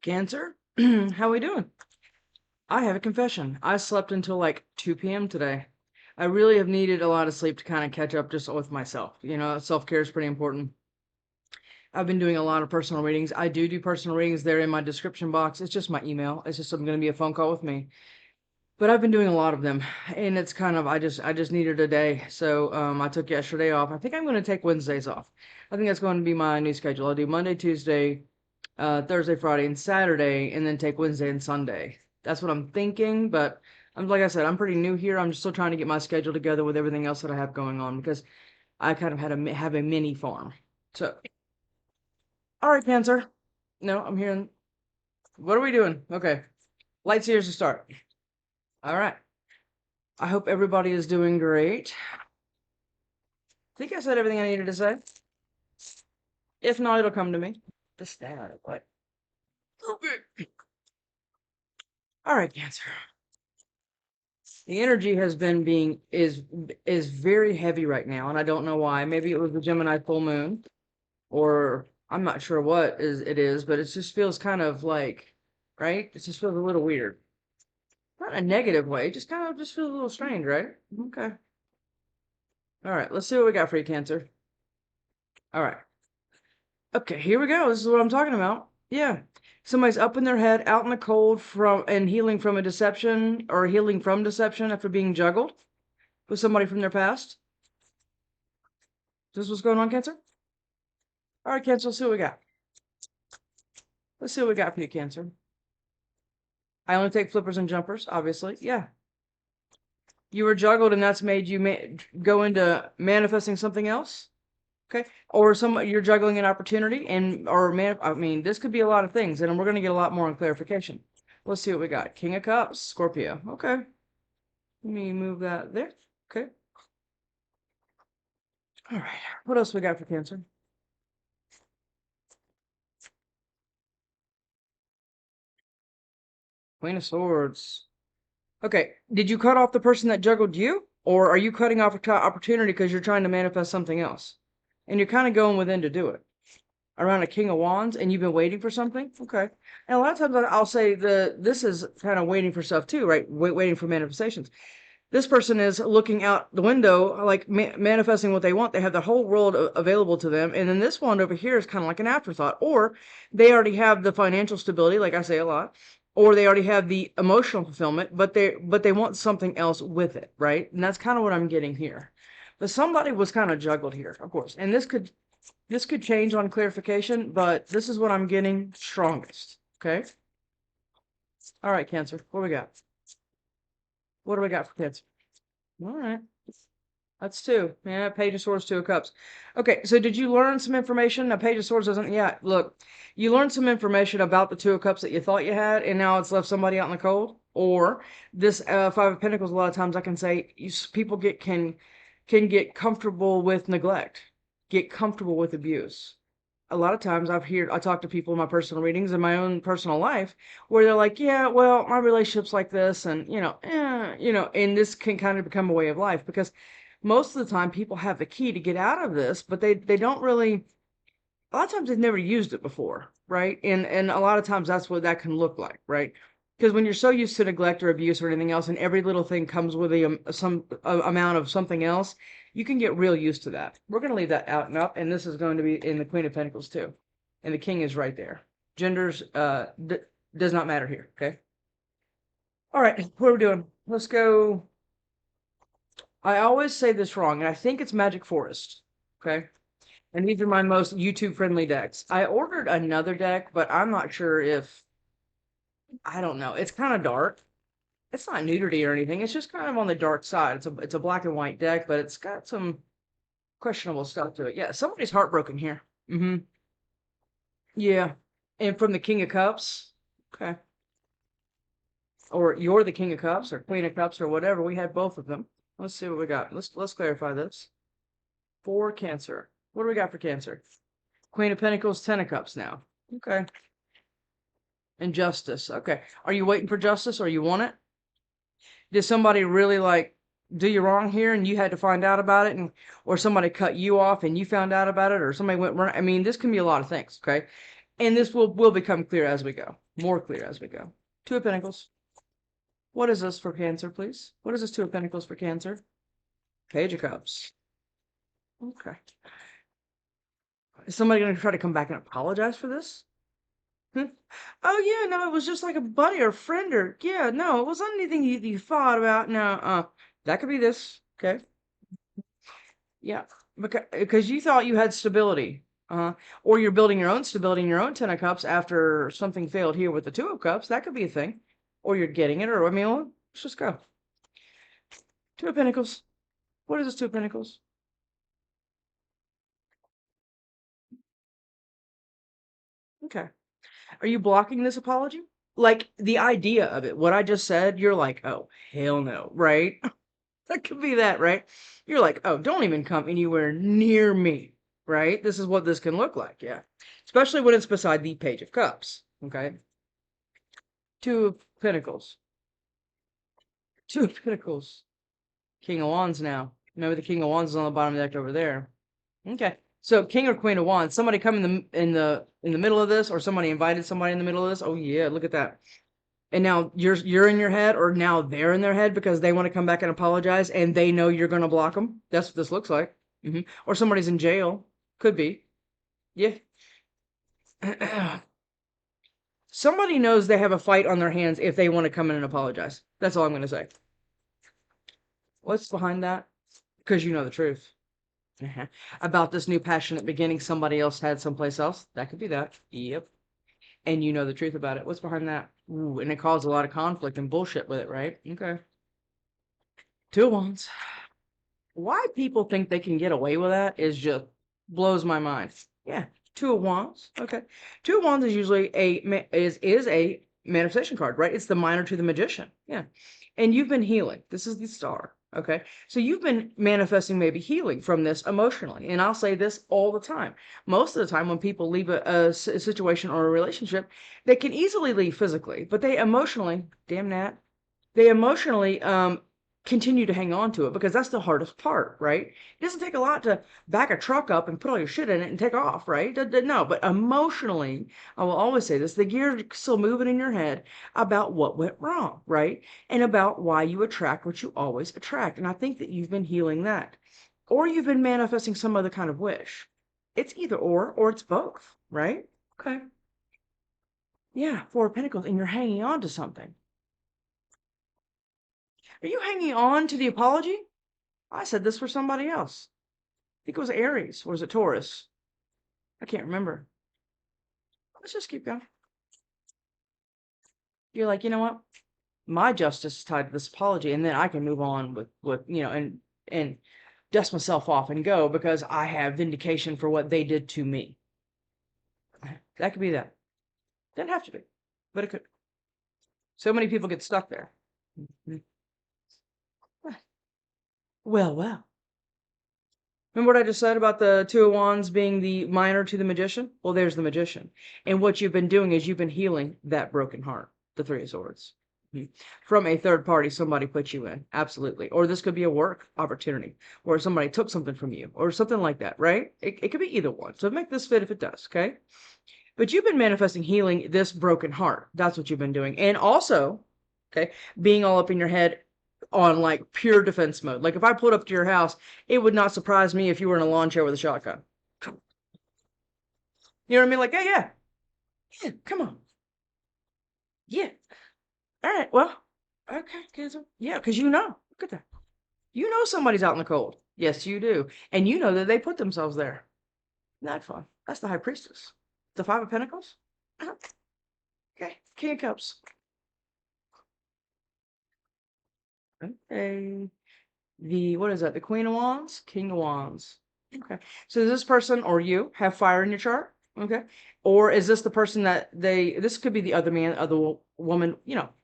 Cancer, how we doing? I have a confession. I slept until like 2 p.m. today. I really have needed a lot of sleep to kind of catch up just with myself. You know, self-care is pretty important. I've been doing a lot of personal readings. I do personal readings. They're in my description box. It's just my email. It's just going to be a phone call with me. But I've been doing a lot of them, and it's kind of I just needed a day. So I took yesterday off. I think I'm going to take Wednesdays off. I think that's going to be my new schedule. I'll do Monday, Tuesday, Thursday, Friday, and Saturday, and then take Wednesday and Sunday. That's what I'm thinking, but I'm like I said, I'm pretty new here. I'm still trying to get my schedule together with everything else that I have going on because I kind of have a mini farm. So, all right, Cancer. No, I'm hearing. What are we doing? Okay, lights here's to start. All right. I hope everybody is doing great. I think I said everything I needed to say. If not, it'll come to me. Just that, but okay. All right, Cancer. The energy has been is very heavy right now, and I don't know why. Maybe it was the Gemini full moon, or I'm not sure what it is, but it just feels kind of like, right? It just feels a little weird. Not in a negative way, just kind of just feels a little strange, right? Okay. All right, let's see what we got for you, Cancer. All right. Okay, here we go. This is what I'm talking about. Yeah. Somebody's up in their head, out in the cold from and healing from a deception or healing from deception after being juggled with somebody from their past. Is this what's going on, Cancer? All right, Cancer, let's see what we got. Let's see what we got for you, Cancer. I only take flippers and jumpers, obviously. Yeah. You were juggled and that's made you go into manifesting something else? Okay. Or you're juggling an opportunity I mean, this could be a lot of things, and we're going to get a lot more on clarification. Let's see what we got. King of Cups, Scorpio. Okay. Let me move that there. Okay. All right. What else we got for Cancer? Queen of Swords. Okay. Did you cut off the person that juggled you? Or are you cutting off an opportunity because you're trying to manifest something else? And you're kind of going within to do it. Around a King of Wands, and you've been waiting for something? Okay. And a lot of times I'll say this is kind of waiting for stuff too, right? Waiting for manifestations. This person is looking out the window, like manifesting what they want. They have the whole world available to them. And then this one over here is kind of like an afterthought. Or they already have the financial stability, like I say a lot, or they already have the emotional fulfillment, but they want something else with it, right? And that's kind of what I'm getting here. But somebody was kind of juggled here, of course. And this could change on clarification, but this is what I'm getting strongest. Okay. All right, Cancer. What do we got? What do we got for Cancer? All right. That's two. Yeah, Page of Swords, Two of Cups. Okay, so did you learn some information? Now, Page of Swords doesn't. Yeah, look, you learned some information about the Two of Cups that you thought you had, and now it's left somebody out in the cold. Or this Five of Pentacles. A lot of times, I can say people can get comfortable with neglect, get comfortable with abuse. A lot of times I talk to people in my personal readings in my own personal life where they're like, yeah, well, my relationship's like this, and and this can kind of become a way of life because most of the time people have the key to get out of this, but they don't really. A lot of times they've never used it before, right? And a lot of times that's what that can look like, right? Because when you're so used to neglect or abuse or anything else, and every little thing comes with some amount of something else, you can get real used to that. We're going to leave that out and up, and this is going to be in the Queen of Pentacles too, and the King is right there. Genders does not matter here. Okay. All right, what are we doing? Let's go. I always say this wrong, and I think it's Magic Forest. Okay. And these are my most YouTube friendly decks. I ordered another deck, but I'm not sure if I don't know. It's kind of dark. It's not nudity or anything. It's just kind of on the dark side. It's a black and white deck, but it's got some questionable stuff to it. Yeah, somebody's heartbroken here. Mm-hmm. Yeah. And from the King of Cups. Okay. Or you're the King of Cups or Queen of Cups or whatever. We had both of them. Let's see what we got. Let's clarify this. For Cancer. What do we got for Cancer? Queen of Pentacles, Ten of Cups now. Okay. And Justice. Okay. Are you waiting for justice or you want it? Did somebody really like do you wrong here and you had to find out about it, or somebody cut you off and you found out about it, or somebody went wrong? I mean, this can be a lot of things, okay? And this will become clear as we go. More clear as we go. Two of Pentacles. What is this for Cancer, please? What is this Two of Pentacles for Cancer? Page of Cups. Okay. Is somebody going to try to come back and apologize for this? Oh, yeah, no, it was just like a buddy or friend or, yeah, no, it wasn't anything you thought about. No, that could be this, okay? Yeah, because you thought you had stability. Or you're building your own stability in your own Ten of Cups after something failed here with the Two of Cups. That could be a thing. Or you're getting it, or, I mean, well, let's just go. Two of Pentacles. What is this Two of Pentacles? Okay. Are you blocking this apology? Like, the idea of it, what I just said, you're like, oh, hell no, right? That could be that, right? You're like, oh, don't even come anywhere near me, right? This is what this can look like, yeah. Especially when it's beside the Page of Cups, okay? Two of Pentacles. Two of Pentacles. King of Wands now. Remember the King of Wands is on the bottom of the deck over there. Okay. So King or Queen of Wands, somebody come in the middle of this, or somebody invited somebody in the middle of this. Oh yeah, look at that. And now you're in your head, or now they're in their head because they want to come back and apologize, and they know you're going to block them. That's what this looks like. Or somebody's in jail. Could be. Yeah. Somebody knows they have a fight on their hands if they want to come in and apologize. That's all I'm going to say. What's behind that? Because you know the truth. About this new passionate beginning somebody else had someplace else. That could be that. Yep. And you know the truth about it. What's behind that? Ooh, and it caused a lot of conflict and bullshit with it, right? Okay. Two of Wands. Why people think they can get away with that is just blows my mind. Yeah. Two of Wands. Okay. Two of Wands is usually is a manifestation card, right? It's the minor to the magician. Yeah. And you've been healing. This is the star. Okay. So you've been manifesting maybe healing from this emotionally. And I'll say this all the time. Most of the time when people leave a situation or a relationship, they can easily leave physically, but they emotionally, damn that, they emotionally continue to hang on to it because that's the hardest part, right? It doesn't take a lot to back a truck up and put all your shit in it and take off, right? No, but emotionally, I will always say this, the gears are still moving in your head about what went wrong, right? And about why you attract what you always attract. And I think that you've been healing that. Or you've been manifesting some other kind of wish. It's either or it's both, right? Okay. Yeah, Four of Pentacles, and you're hanging on to something. Are you hanging on to the apology? I said this for somebody else. I think it was Aries, or was it Taurus? I can't remember. Let's just keep going. You're like, you know what? My justice is tied to this apology, and then I can move on with and dust myself off and go because I have vindication for what they did to me. That could be that. Doesn't have to be, but it could. So many people get stuck there. Well, well. Remember what I just said about the Two of Wands being the minor to the magician? Well, there's the magician. And what you've been doing is you've been healing that broken heart, the Three of Swords. From a third party, somebody put you in. Absolutely. Or this could be a work opportunity where somebody took something from you or something like that, right? It could be either one. So make this fit if it does, okay? But you've been manifesting healing this broken heart. That's what you've been doing. And also, okay, being all up in your head on like pure defense mode. Like if I pulled up to your house, it would not surprise me if you were in a lawn chair with a shotgun. You know what I mean? Like, yeah, come on. Yeah. All right, well, okay, Cancer. Yeah, because you know. Look at that. You know somebody's out in the cold. Yes, you do. And you know that they put themselves there. Not fun. That's the High Priestess. The Five of Pentacles. Okay, King of Cups. Okay. What is that? The Queen of Wands? King of Wands. Okay. So does this person or you have fire in your chart? Okay. Or is this the person that this could be the other man, other woman,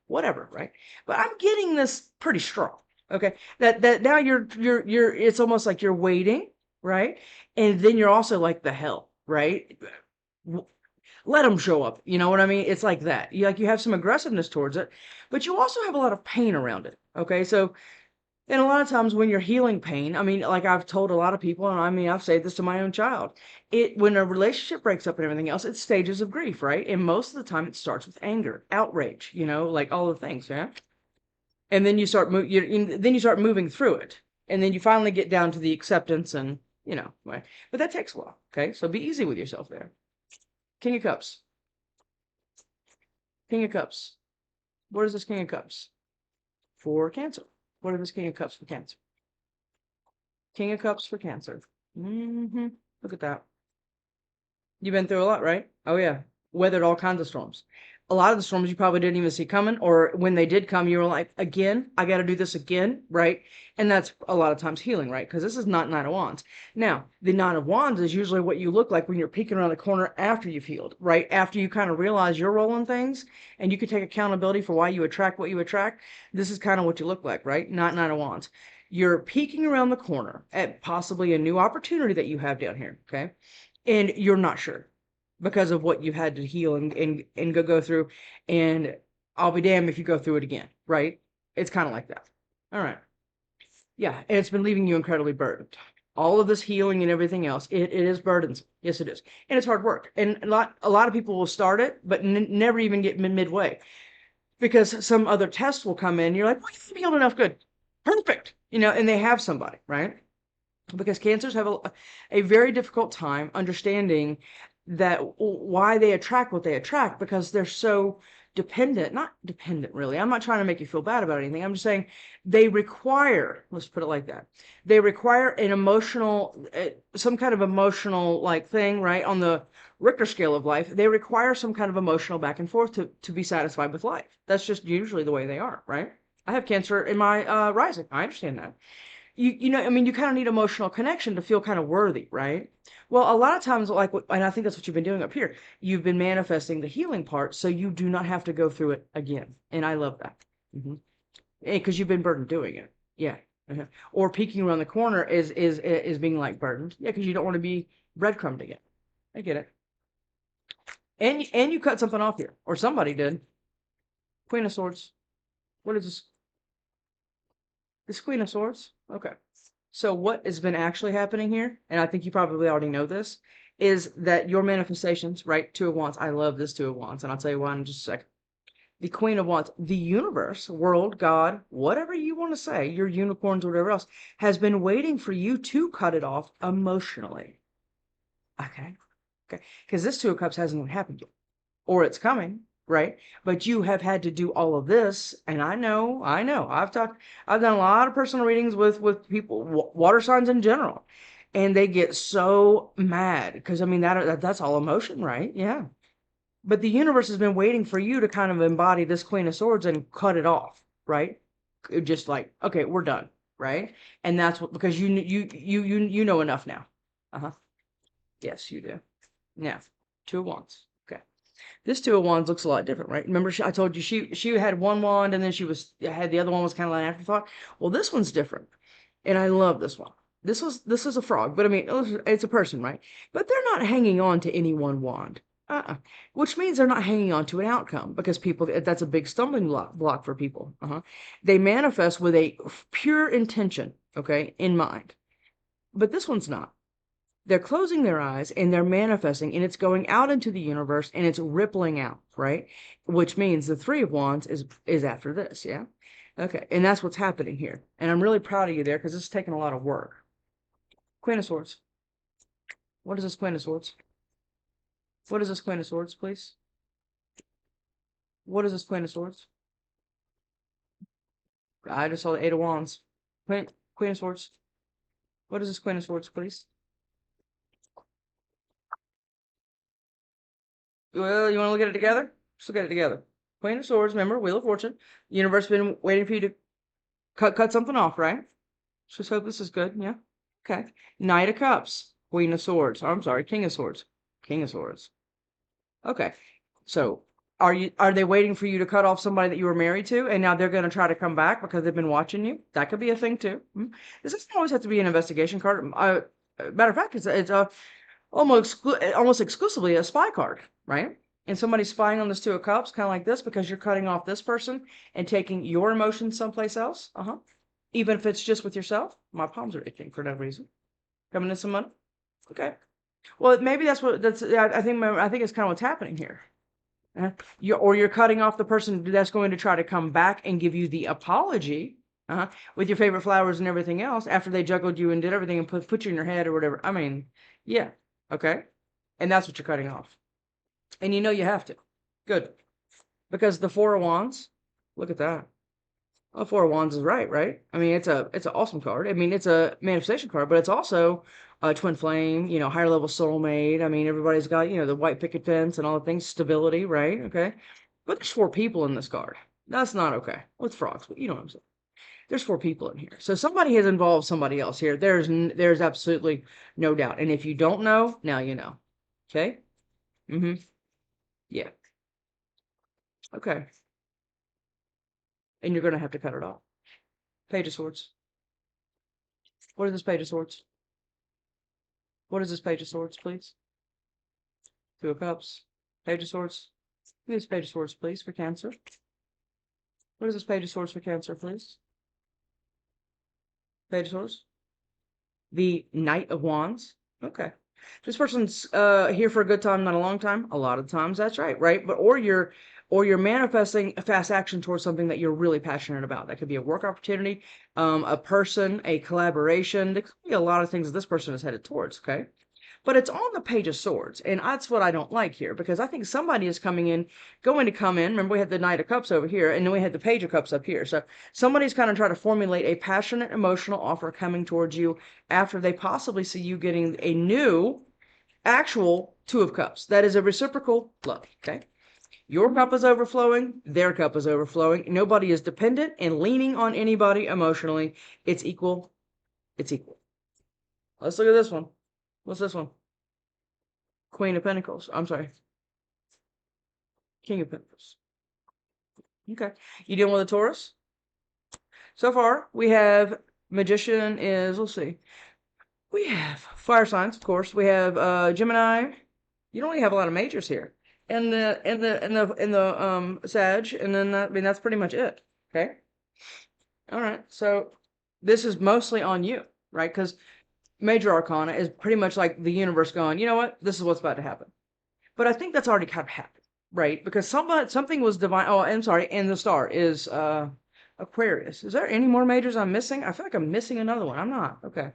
whatever, right? But I'm getting this pretty strong. Okay. That now it's almost like you're waiting, right? And then you're also like the hell, right? Let them show up. You know what I mean? It's like that. You have some aggressiveness towards it, but you also have a lot of pain around it. Okay. So And a lot of times when you're healing pain, I mean, like I've told a lot of people, and I mean, I've said this to my own child, when a relationship breaks up and everything else, it's stages of grief, right? And most of the time it starts with anger, outrage, like all the things, yeah? And then then you start moving through it. And then you finally get down to the acceptance and, right? But that takes a while, okay? So be easy with yourself there. King of Cups. King of Cups. What is this King of Cups? For Cancer. What is this King of Cups for Cancer? King of Cups for Cancer. Look at that. You've been through a lot, right? Oh, yeah. Weathered all kinds of storms. A lot of the storms you probably didn't even see coming, or when they did come, you were like, again, I got to do this again, right? And that's a lot of times healing, right? Because this is not Nine of Wands. Now, the Nine of Wands is usually what you look like when you're peeking around the corner after you've healed, right? After you kind of realize your role in things and you can take accountability for why you attract what you attract. This is kind of what you look like, right? Not Nine of Wands. You're peeking around the corner at possibly a new opportunity that you have down here, okay? And you're not sure because of what you've had to heal and go through. And I'll be damned if you go through it again, right? It's kind of like that. All right. Yeah, and it's been leaving you incredibly burdened. All of this healing and everything else, it is burdensome. Yes, it is. And it's hard work. And a lot of people will start it, but never even get midway because some other test will come in. And you're like, well, you've healed enough. Good. Perfect. And they have somebody, right? Because cancers have a very difficult time understanding that why they attract what they attract, because they're so dependent, not dependent really. I'm not trying to make you feel bad about anything. I'm just saying they require, let's put it like that. They require an emotional, some kind of emotional like thing, right? On the Richter scale of life, they require some kind of emotional back and forth to be satisfied with life. That's just usually the way they are, right? I have Cancer in my rising. I understand that. I mean, you kind of need emotional connection to feel kind of worthy, right? Well, a lot of times, and I think that's what you've been doing up here. You've been manifesting the healing part, so you do not have to go through it again. And I love that. Because you've been burdened doing it. Yeah. Or peeking around the corner is being like burdened. Yeah, because you don't want to be breadcrumbed again. I get it. And you cut something off here, or somebody did. Queen of Swords. What is this? This Queen of Swords? Okay. So what has been actually happening here, and I think you probably already know this, is that your manifestations, right? Two of Wands. I love this Two of Wands, and I'll tell you why in just a second. The Queen of Wands, the universe, world, God, whatever you want to say, your unicorns, whatever else, has been waiting for you to cut it off emotionally. Okay. Okay. Because this Two of Cups hasn't even happened yet. Or it's coming, right? But you have had to do all of this, and I know, I've done a lot of personal readings with people, water signs in general, and they get so mad because I mean that's all emotion, right? Yeah. But the universe has been waiting for you to kind of embody this Queen of Swords and cut it off, right? Just like, okay, we're done, right? And that's what, because you know enough now. Uh-huh. Yes, you do. Yeah. Two of Wands. Okay. This Two of Wands looks a lot different, right? Remember, I told you she had one wand and then she had the other one was kind of like an afterthought. Well, this one's different, and I love this one. This is a frog, but I mean it's a person, right? But they're not hanging on to any one wand, which means they're not hanging on to an outcome because people that's a big stumbling block for people. They manifest with a pure intention, okay, in mind, but this one's not. They're closing their eyes and they're manifesting, and it's going out into the universe and it's rippling out, right? Which means the Three of Wands is after this, yeah? Okay, and that's what's happening here. And I'm really proud of you there because it's taking a lot of work. Queen of Swords. What is this Queen of Swords? What is this Queen of Swords, please? What is this Queen of Swords? I just saw the Eight of Wands. Queen of Swords. What is this Queen of Swords, please? Well, you want to look at it together? Let's look at it together. Queen of Swords, remember, Wheel of Fortune. The universe has been waiting for you to cut something off, right? Just hope this is good, yeah? Okay. Knight of Cups. Queen of Swords. Oh, I'm sorry, King of Swords. King of Swords. Okay. So, are they waiting for you to cut off somebody that you were married to, and now they're going to try to come back because they've been watching you? That could be a thing, too. This doesn't always have to be an investigation card. Matter of fact, it's almost exclusively a spy card, right? And somebody's spying on this Two of Cups, kind of like this, because you're cutting off this person and taking your emotions someplace else. Even if it's just with yourself. My palms are itching for no reason. Coming in some money. Okay. Well, maybe that's I think it's kind of what's happening here. You're cutting off the person that's going to try to come back and give you the apology, with your favorite flowers and everything else after they juggled you and did everything and put you in your head or whatever. I mean, yeah, okay, and that's what you're cutting off, and you know you have to. Good, because the Four of Wands. Look at that. Well, Four of Wands is right? I mean, it's an awesome card. I mean, it's a manifestation card, but it's also a twin flame, higher level soulmate. I mean, everybody's got, the white picket fence and all the things, stability, right? Okay. But there's four people in this card. That's not okay. Well, it's frogs, but you know what I'm saying. There's four people in here. So somebody has involved somebody else here. There's absolutely no doubt. And if you don't know, now you know. Okay? Mm-hmm. Yeah. Okay. And you're going to have to cut it off. Page of Swords. What is this Page of Swords? What is this Page of Swords, please? Two of Cups. Page of Swords. Give me this Page of Swords, please, for Cancer. What is this Page of Swords for Cancer, please? Page of Swords. The Knight of Wands. Okay. This person's here for a good time, not a long time. A lot of times, that's right? But or you're manifesting a fast action towards something that you're really passionate about. That could be a work opportunity, a person, a collaboration. There could be a lot of things that this person is headed towards, okay? But it's on the Page of Swords, and that's what I don't like here, because I think somebody is going to come in. Remember, we had the Knight of Cups over here, and then we had the Page of Cups up here. So somebody's kind of trying to formulate a passionate, emotional offer coming towards you after they possibly see you getting a new, actual Two of Cups. That is a reciprocal love, okay? Your cup is overflowing. Their cup is overflowing. Nobody is dependent and leaning on anybody emotionally. It's equal. It's equal. Let's look at this one. What's this one? Queen of Pentacles. I'm sorry. King of Pentacles. Okay. You dealing with a Taurus? So far, we have Magician is, let's see. We have fire signs, of course. We have Gemini. You don't really have a lot of majors here. And the Sag, and then that's pretty much it. Okay. All right. So this is mostly on you, right? Because Major Arcana is pretty much like the universe going, you know what? This is what's about to happen. But I think that's already kind of happened, right? Because something was divine. Oh, I'm sorry. And the star is Aquarius. Is there any more majors I'm missing? I feel like I'm missing another one. I'm not. Okay.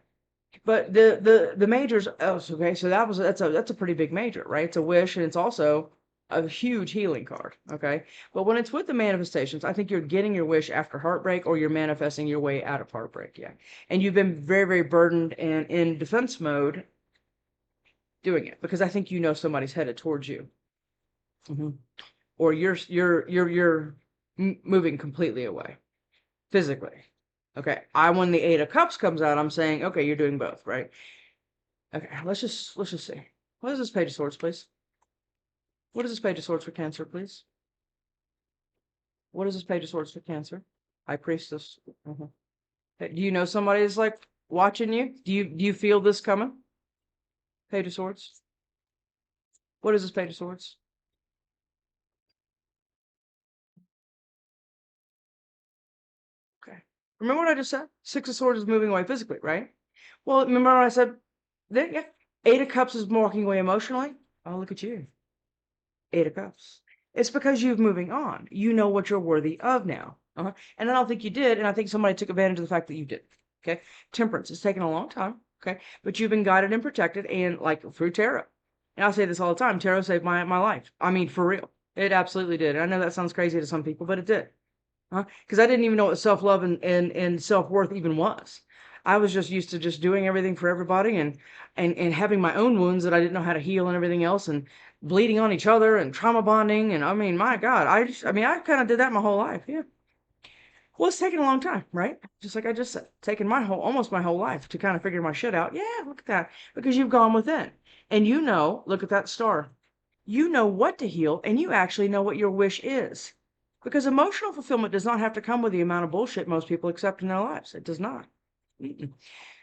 But the majors. Oh, okay. So that's a pretty big major, right? It's a wish, and it's also a huge healing card. Okay. But when it's with the manifestations, I think you're getting your wish after heartbreak, or you're manifesting your way out of heartbreak. Yeah. And you've been very, very burdened and in defense mode doing it, because I think you know somebody's headed towards you. Or you're moving completely away physically. Okay. When the Eight of Cups comes out, I'm saying, okay, you're doing both, right? Okay, let's just see. What is this Page of Swords, please? What is this Page of Swords for Cancer, please? What is this Page of Swords for Cancer? High Priestess. Do you know somebody's like watching you? Do you feel this coming? Page of Swords. What is this Page of Swords? Okay. Remember what I just said? Six of Swords is moving away physically, right? Well, remember what I said? Yeah. Eight of Cups is walking away emotionally. Oh, look at you. Eight of Cups. It's because you're moving on. You know what you're worthy of now. And I don't think you did, and I think somebody took advantage of the fact that you did. Okay? Temperance. It's taken a long time. Okay? But you've been guided and protected, and like through tarot. And I say this all the time. Tarot saved my life. I mean, for real. It absolutely did. And I know that sounds crazy to some people, but it did. Because I didn't even know what self-love and self-worth even was. I was just used to just doing everything for everybody and having my own wounds that I didn't know how to heal and everything else, and bleeding on each other and trauma bonding. And I mean, my God, I kind of did that my whole life. Yeah. Well, it's taken a long time, right? Just like I just said, taken almost my whole life to kind of figure my shit out. Yeah, look at that. Because you've gone within. And look at that star. You know what to heal, and you actually know what your wish is. Because emotional fulfillment does not have to come with the amount of bullshit most people accept in their lives. It does not.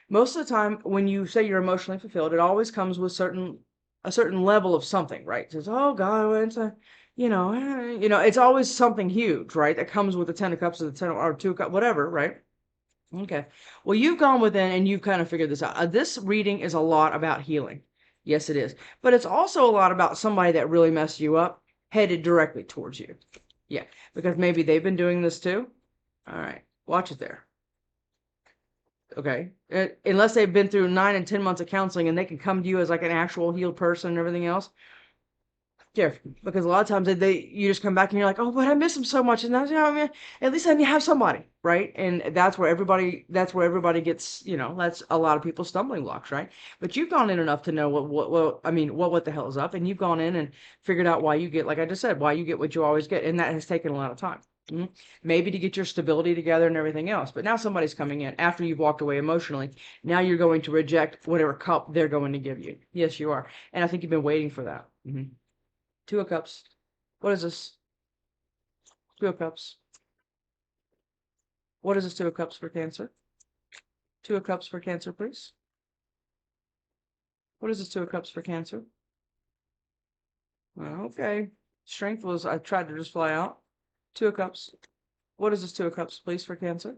Most of the time, when you say you're emotionally fulfilled, it always comes with a certain level of something, right? It says, oh God, it's it's always something huge, right? That comes with the Ten of Cups or the Ten or Two of Cups, whatever, right? Okay. Well, you've gone within and you've kind of figured this out. This reading is a lot about healing. Yes, it is. But it's also a lot about somebody that really messed you up headed directly towards you. Yeah, because maybe they've been doing this too. All right. Watch it there. Okay. Unless they've been through 9 and 10 months of counseling and they can come to you as like an actual healed person and everything else. Yeah, because a lot of times you just come back and you're like, oh, but I miss him so much, and that's, I mean, at least then you have somebody, right? And that's where everybody gets, that's a lot of people's stumbling blocks, right? But you've gone in enough to know what the hell is up, and you've gone in and figured out why you get, like I just said, why you get what you always get, and that has taken a lot of time. Maybe to get your stability together and everything else. But now somebody's coming in after you've walked away emotionally. Now you're going to reject whatever cup they're going to give you. Yes, you are, and I think you've been waiting for that. Two of Cups. What is this? Two of Cups. What is this Two of Cups for Cancer? Two of Cups for Cancer, please. What is this Two of Cups for Cancer? Okay. Strength was, I tried to just fly out. Two of Cups. What is this Two of Cups, please, for Cancer?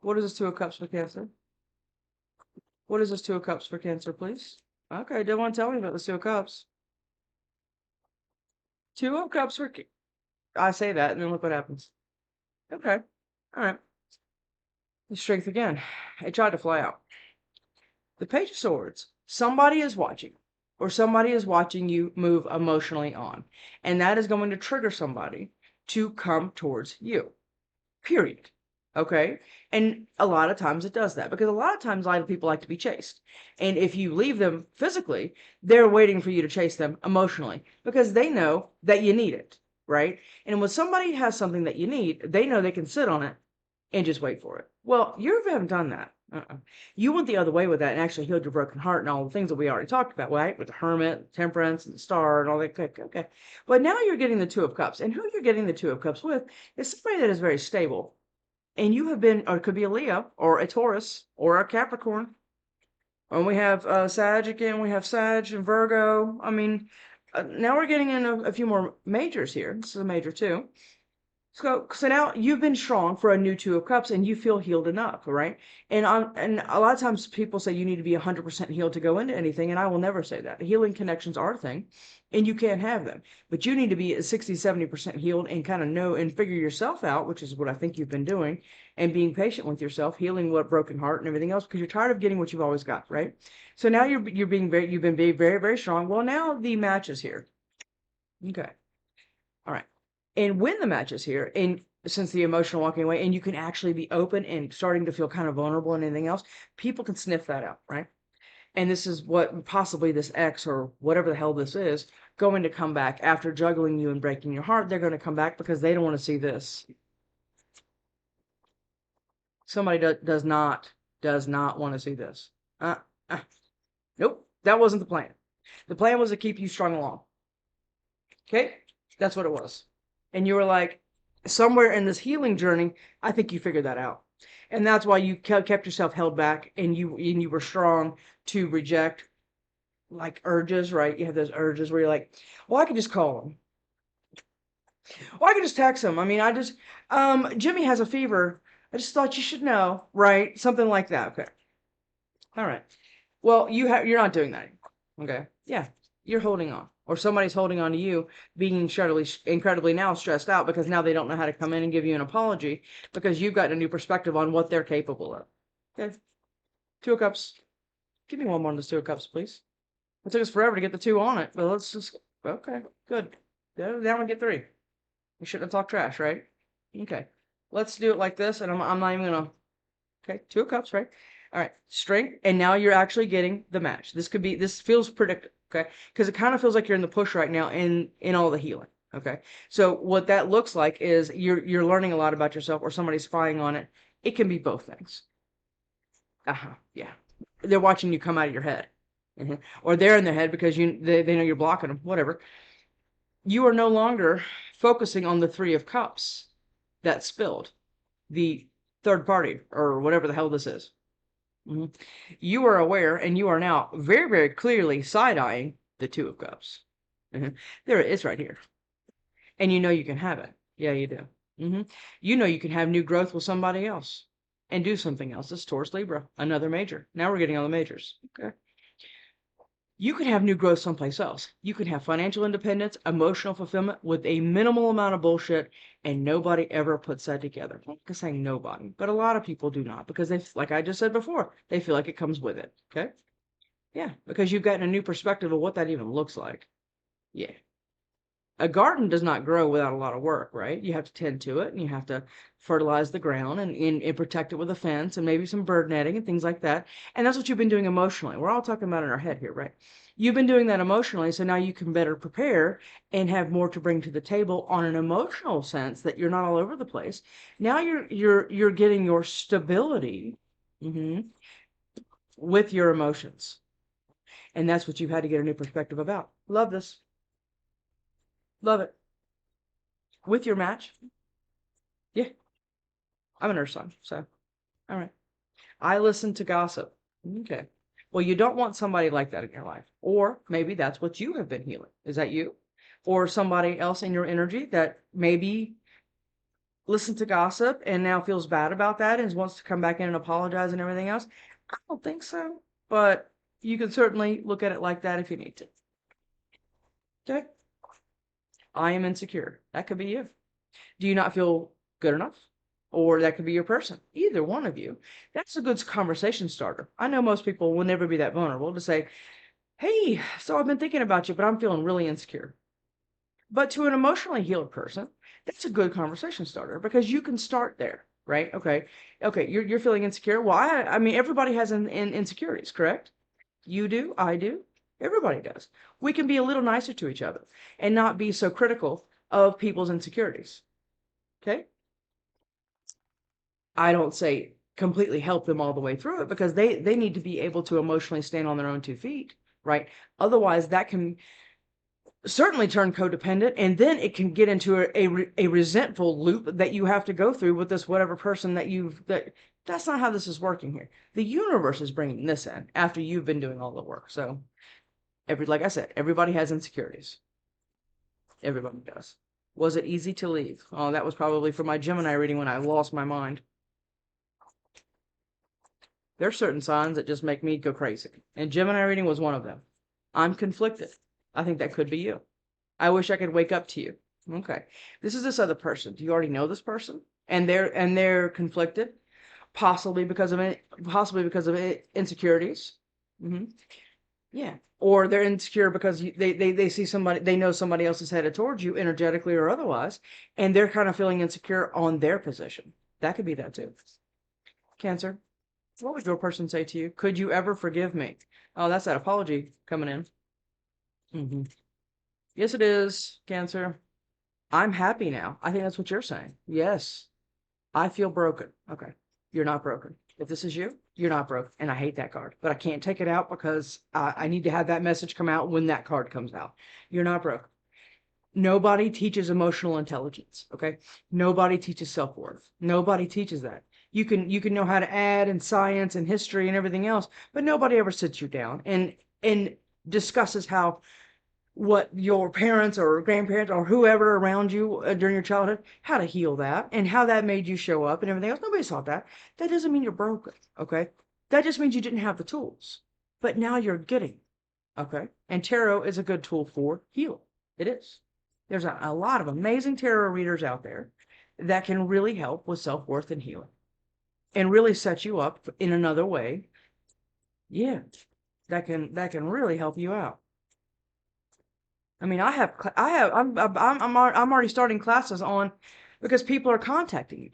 What is this Two of Cups for Cancer? What is this Two of Cups for Cancer, please? Okay, didn't want to tell me about the Two of Cups. Two of Cups for... I say that, and then look what happens. Okay. All right. The Strength again. It tried to fly out. The Page of Swords. Somebody is watching, or somebody is watching you move emotionally on, and that is going to trigger somebody to come towards you, period. Okay? And a lot of times it does that, because a lot of times a lot of people like to be chased. And if you leave them physically, they're waiting for you to chase them emotionally, because they know that you need it, right? And when somebody has something that you need, they know they can sit on it and just wait for it. Well, you haven't done that. You went the other way with that and actually healed your broken heart and all the things that we already talked about, right? With the Hermit, Temperance, and the Star, and all that. Okay. But now you're getting the Two of Cups. And who you're getting the Two of Cups with is somebody that is very stable. And you have been, or it could be a Leo, or a Taurus, or a Capricorn. And we have Sag again, we have Sag and Virgo. I mean, now we're getting in a few more majors here. This is a major too. So now you've been strong for a new Two of Cups and you feel healed enough, right? And a lot of times people say you need to be 100% healed to go into anything, and I will never say that. Healing connections are a thing, and you can't have them. But you need to be at 60, 70% healed and kind of know and figure yourself out, which is what I think you've been doing, and being patient with yourself, healing what broken heart and everything else, because you're tired of getting what you've always got, right? So now you've been very, very strong. Well, now the match is here. Okay. All right. And when the match is here, and since the emotional walking away, and you can actually be open and starting to feel kind of vulnerable and anything else, people can sniff that out, right? And this is what possibly this ex or whatever the hell this is going to come back after juggling you and breaking your heart. They're going to come back because they don't want to see this. Somebody does not want to see this. Nope, that wasn't the plan. The plan was to keep you strung along. Okay, that's what it was. And you were like, somewhere in this healing journey, I think you figured that out. And that's why you kept yourself held back, and you were strong to reject like urges, right? You have those urges where you're like, well, I could just call him. Well, I could just text him. I mean, Jimmy has a fever. I just thought you should know, right? Something like that. Okay. All right. Well, you're not doing that anymore. Okay. Yeah. You're holding on. Or somebody's holding on to you, being incredibly now stressed out because now they don't know how to come in and give you an apology because you've got a new perspective on what they're capable of. Okay. Two of Cups. Give me one more on this Two of Cups, please. It took us forever to get the two on it, but let's just... Okay. Good. Now we get three. We shouldn't have talked trash, right? Okay. Let's do it like this, and I'm not even gonna... Okay. Two of Cups, right? All right. Strength, and now you're actually getting the match. This feels predictable. Okay, because it kind of feels like you're in the push right now in all the healing. Okay, so what that looks like is you're learning a lot about yourself, or somebody's spying on it. It can be both things. Yeah, they're watching you come out of your head, or they're in their head because they know you're blocking them. Whatever. You are no longer focusing on the Three of Cups that spilled, the third party or whatever the hell this is. You are aware, and you are now very, very clearly side-eyeing the Two of Cups. There it is right here. And you know you can have it. Yeah, you do. You know you can have new growth with somebody else. and do something else. This is Taurus Libra, another major. Now we're getting on the majors. Okay. You can have new growth someplace else. You can have financial independence, emotional fulfillment with a minimal amount of bullshit, and nobody ever puts that together. I'm not gonna say nobody, but a lot of people do not because they, like I just said before, they feel like it comes with it. Okay? Yeah, because you've gotten a new perspective of what that even looks like. Yeah. A garden does not grow without a lot of work, right? You have to tend to it and you have to fertilize the ground and protect it with a fence and maybe some bird netting and things like that. And that's what you've been doing emotionally. We're all talking about in our head here, right? You've been doing that emotionally, so now you can better prepare and have more to bring to the table on an emotional sense that you're not all over the place. Now you're getting your stability with your emotions. And that's what you've had to get a new perspective about. Love this. Love it. With your match. Yeah, I'm an earth sign, so all right. I listen to gossip. Okay. Well, you don't want somebody like that in your life. Or maybe that's what you have been healing. Is that you? Or somebody else in your energy that maybe listened to gossip and now feels bad about that and wants to come back in and apologize and everything else? I don't think so. But you can certainly look at it like that if you need to. Okay. I am insecure. That could be you. Do you not feel good enough? Or that could be your person. Either one of you. That's a good conversation starter. I know most people will never be that vulnerable to say, hey, so I've been thinking about you, but I'm feeling really insecure. But to an emotionally healed person, that's a good conversation starter because you can start there, right? Okay, you're feeling insecure. Well, I mean, everybody has insecurities, correct? You do, I do, everybody does. We can be a little nicer to each other and not be so critical of people's insecurities. Okay? I don't say completely help them all the way through it because they need to be able to emotionally stand on their own 2 feet, right? Otherwise, that can certainly turn codependent, and then it can get into a resentful loop that you have to go through with this whatever person that's not how this is working here. The universe is bringing this in after you've been doing all the work. So like I said, everybody has insecurities. Everybody does. Was it easy to leave? Oh, that was probably for my Gemini reading when I lost my mind. There's certain signs that just make me go crazy. And Gemini reading was one of them. I'm conflicted. I think that could be you. I wish I could wake up to you. Okay. This is this other person. Do you already know this person? And they're conflicted, possibly because of insecurities. Mm-hmm. Yeah. Or they're insecure because they see somebody, they know somebody else is headed towards you energetically or otherwise, and they're kind of feeling insecure on their position. That could be that too. Cancer. What would your person say to you? Could you ever forgive me? Oh, that's that apology coming in. Mm-hmm. Yes, it is, Cancer. I'm happy now. I think that's what you're saying. Yes, I feel broken. Okay, you're not broken. If this is you, you're not broken. And I hate that card, but I can't take it out because I need to have that message come out when that card comes out. You're not broken. Nobody teaches emotional intelligence. Okay, nobody teaches self-worth. Nobody teaches that. You can know how to add and science and history and everything else, but nobody ever sits you down and discusses how what your parents or grandparents or whoever around you during your childhood, how to heal that and how that made you show up and everything else. Nobody saw that. That doesn't mean you're broken. Okay. That just means you didn't have the tools, but now you're getting. Okay. And tarot is a good tool for heal. It is. There's a lot of amazing tarot readers out there that can really help with self-worth and healing and really set you up in another way. Yeah. That can really help you out. I mean, I'm already starting classes on because people are contacting me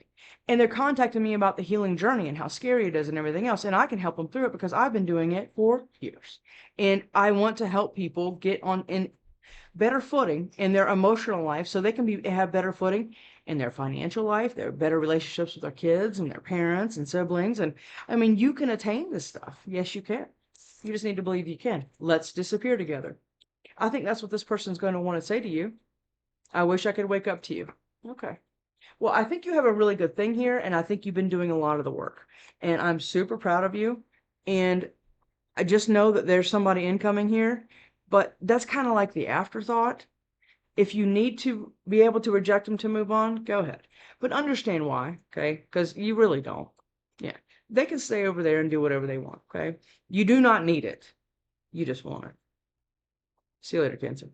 and they're contacting me about the healing journey and how scary it is and everything else. And I can help them through it because I've been doing it for years. And I want to help people get on in better footing in their emotional life so they can have better footing in their financial life, their better relationships with their kids and their parents and siblings. And I mean, you can attain this stuff. Yes, you can. You just need to believe you can. Let's disappear together. I think that's what this person's going to want to say to you. I wish I could wake up to you. Okay. Well, I think you have a really good thing here, and I think you've been doing a lot of the work. And I'm super proud of you. And I just know that there's somebody incoming here, but that's kind of like the afterthought. If you need to be able to reject them to move on, go ahead. But understand why, okay? Because you really don't. Yeah. They can stay over there and do whatever they want, okay? You do not need it. You just want it. See you later, Cancer.